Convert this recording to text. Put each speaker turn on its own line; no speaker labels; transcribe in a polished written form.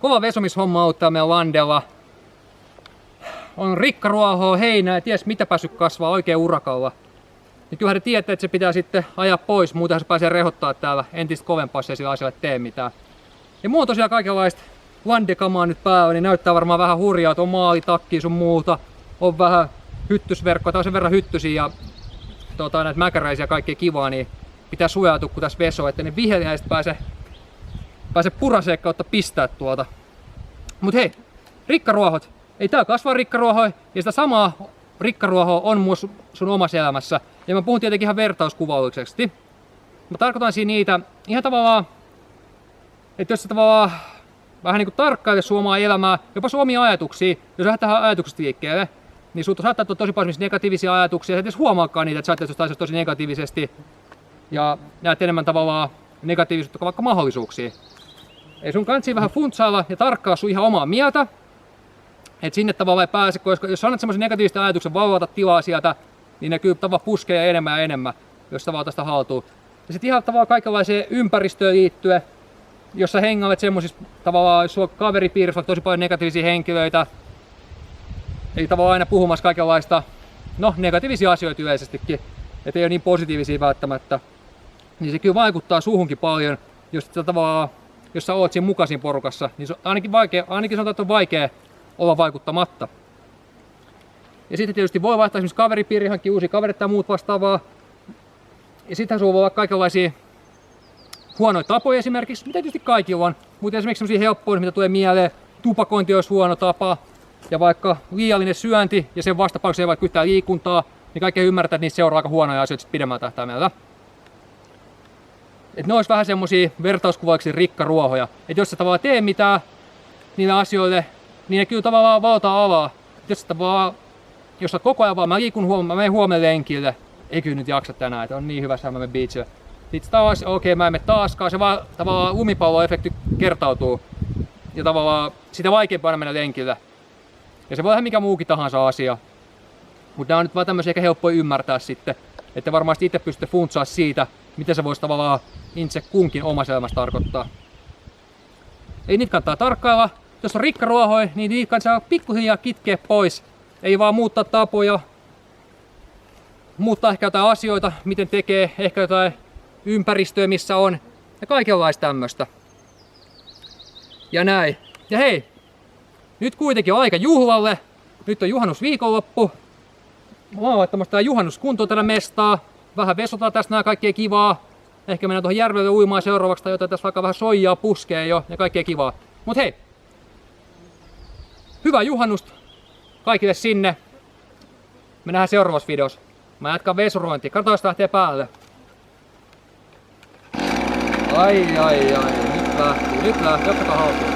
Kova vesomishomma auttaa meidän landella. On rikkaruohoa, heinää, ties mitä päässyt kasvaa oikein urakalla. Niin kyllähän te tiedätte, että se pitää sitten ajaa pois, muutenhan se pääsee rehottaa täällä entistä kovempaa, jos ei sillä asialle tee mitään. Ja mulla on tosiaan kaikenlaista landekamaa nyt päällä, niin näyttää varmaan vähän hurjaa, että on maalitakkia sun muuta. On vähän hyttysverkkoa, tai on sen verran hyttysiä ja näitä mäkäräisiä ja kaikkea kivaa, niin pitää suojautua kun tässä vesoo, että ne viheliäiset pääse puraseen kautta pistää tuolta. Mut hei, rikkaruohot. Ei tää kasvaa rikkaruohoja, ja sitä samaa rikkaruohoa on myös sun omassa elämässä. Ja mä puhun tietenkin ihan vertauskuvauksesti. Mä tarkoitan siinä niitä ihan tavallaan, että jos sä tavallaan vähän niinku tarkkailet sun omaa elämää, jopa sun omia ajatuksia, jos lähdetään ajatuksesta liikkeelle, niin sulta saattaa olla tosi paljon negatiivisia ajatuksia, ja sä et edes huomaakaan niitä, että sä ajattelet jostain asiasta tosi negatiivisesti, ja näet enemmän tavallaan negatiivisuutta kuin vaikka mahdollisuuksia. Ei sun kansi vähän funtsailla ja tarkkaa sun ihan omaa mieltä, että sinne tavallaan ei pääse, koska jos annat semmoisen negatiivisen ajatuksen vallata tilaa sieltä, niin ne kyllä tavallaan puskee enemmän ja enemmän, jos tavallaan tästä haltuu. Ja sitten ihan tavallaan kaikenlaiseen ympäristöön liittyen, jos sä hengailet semmoisissa tavallaan, jos sulla on kaveripiirissä on tosi paljon negatiivisia henkilöitä, ei tavallaan aina puhumassa kaikenlaista, no negatiivisia asioita yleisestikin, et ei ole niin positiivisia välttämättä, niin se kyllä vaikuttaa suhunkin paljon, jos tavallaan, jos sä oot siinä mukaisin porukassa, niin se on ainakin sanotaan, että on vaikea olla vaikuttamatta. Ja sitten tietysti voi vaihtaa esimerkiksi kaveripiiri, hankkia uusia kavereita tai muut vastaavaa. Ja sittenhän sulla voi olla kaikenlaisia huonoja tapoja esimerkiksi, mitä tietysti kaikilla on, mutta esimerkiksi sellaisia helppoja, mitä tulee mieleen, tupakointi olisi huono tapa, ja vaikka liiallinen syönti ja sen vastapauksessa ei vaikka yhtään liikuntaa, niin kaikki ymmärtää, että niistä seuraa aika huonoja asioita pidemmällä tähtäimellä. Et ne olisi vähän semmosia vertauskuvaiksi rikkaruohoja, että jos sä tavallaan tee mitään niille asioille, niin ne kyllä tavallaan valtaa alaa. Jos sä koko ajan vaan mä liikun huomenna, mä menen huomenna lenkille, ei kyllä nyt jaksa tänään, että on niin hyvä, että mä menen beachille. Sitten taas, okei, mä en mene taaskaan, se vaan tavallaan lumipalloefekti kertautuu. Ja tavallaan sitä vaikeampaa aina mennä lenkille. Ja se voi olla mikä muukin tahansa asia. Mutta nämä on nyt vaan tämmöisiä ehkä helppoja ymmärtää sitten, että varmasti itse pystytte funtsaa siitä, mitä se voisi tavallaan itse kunkin omassa elämässä tarkoittaa. Ei niitä kannattaa tarkkailla. Jos on rikkaruohoja, niin niitä kannattaa pikkuhiljaa kitkeä pois. Ei vaan muuttaa tapoja, muuttaa ehkä jotain asioita, miten tekee, ehkä jotain ympäristöä, missä on, ja kaikenlaista tämmöistä. Ja näin. Ja hei, nyt kuitenkin on aika juhlalle. Nyt on juhannusviikonloppu. Mä oon laittamassa tää juhannuskuntoon tällä mestaa. Vähän vesotaan tästä nää kaikkea kivaa. Ehkä mennään tuohon järvelle uimaan seuraavaksi tai jotain. Tässä alkaa vähän soijaa puskee jo ja kaikkea kivaa. Mut hei, hyvää juhannusta kaikille sinne. Me nähdään seuraavassa videossa. Mä jatkan vesurointia. Katsotaan, jos lähtee päälle. Ai. Nyt lähti. Ottakaa haltuun.